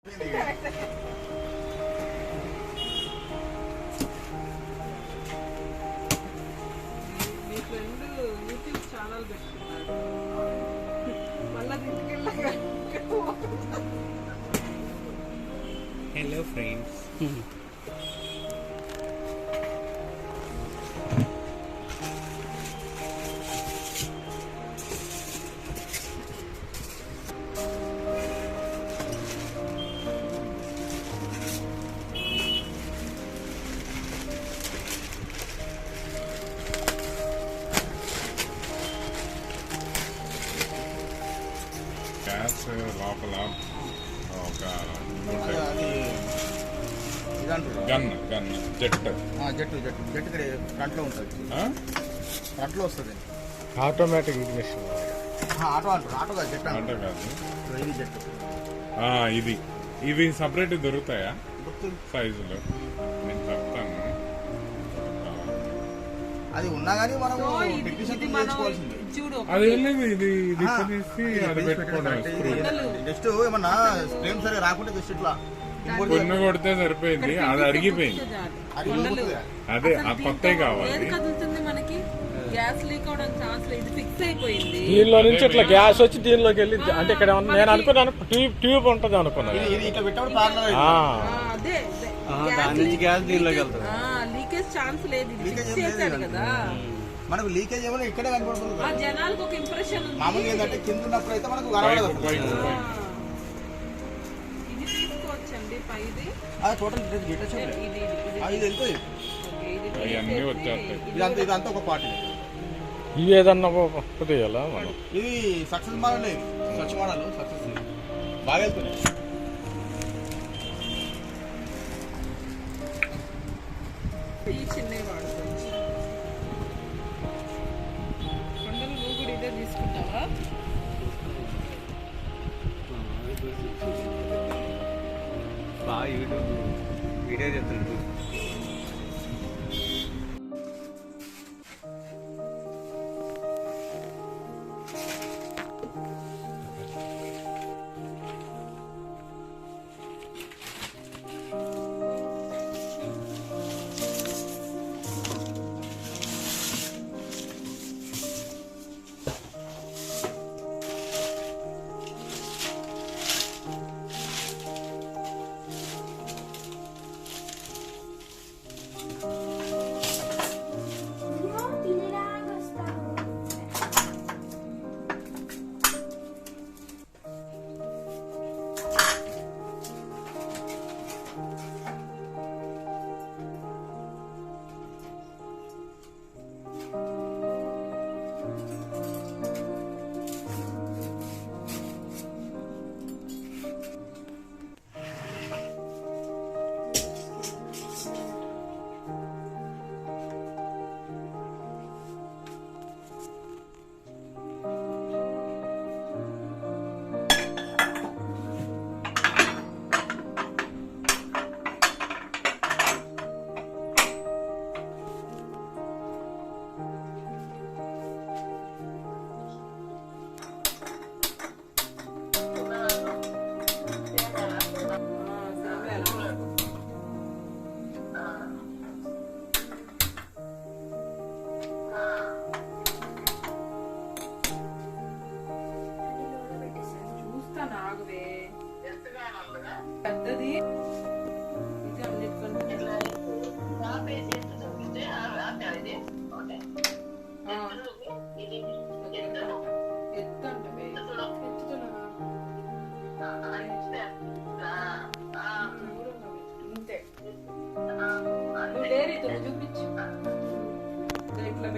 మీ friend YouTube channel పెట్టుకున్నాడు మళ్ళీ తీసుకెళ్ళాక. Hello friends. Gas లోపల ఒక గన్ జెట్ ఇక్కడ ఫ్రంట్లో ఉంటుంది, ఫ్రంట్లో వస్తుంది. Automatic ignition. ఆటో అంటారు, ఆటో కాదు, జెట్ ఆటో కాదు, ఇది జెట్. ఇవి సపరేట్ దొరుకుతాయా సైజులో? నేను చెప్తాను. అది ఉన్నా కానీ మనం అది వెళ్ళేది ఇది అది పెట్టుకోవడం. జస్ట్ ఏమన్నా ఫ్రేమ్ సరే రాకుండా జస్ట్ ఇట్లా కొన్ని కొడితే సరిపోయింది, అది అరిగిపోయింది. అదే కొత్తవి కావాలి. మనకి గ్యాస్ లీక్ అవడం ఛాన్స్ లేదు, ఫిక్స్ అయిపోయింది. దీనిలో నుంచి ఇట్లా గ్యాస్ వచ్చి దీనిలోకి వెళ్ళి అంటే ఇక్కడ నేను అనుకున్నాను ట్యూబ్ ఉంటది అనుకున్నాను. అదే లీకేజ్ ఛాన్స్ లేదు, ఫిక్స్ చేశారు కదా. మనకు లీకేజ్ ఏమైనా ఇక్కడే కనపడుతుంది. జనాలకు ఒక ఇంప్రెషన్ మామూలుగా ఏంటంటే కింద ఉన్నప్పుడు అయితే మనకు ఇది తీసుకోవచ్చండి పైది. టోటల్ ఇదంతా ఒక పార్టీ. ఇవి ఏదన్నా తీయాలా మనం? ఇది సక్సెస్ మోడల్, స్వచ్ఛ మోడల్ సక్సెస్ బాగా వెళ్తున్నాయి. ఈ చిన్నవి వాడుకోవచ్చు. కొండలు నువ్వు కూడా ఇదే తీసుకుంటావా? వీడియో చెప్తాను. పెద్దది ఇది అన్నిటికంటే ఇంతే. నువ్వు లేరీతో చూపించు ఇట్లా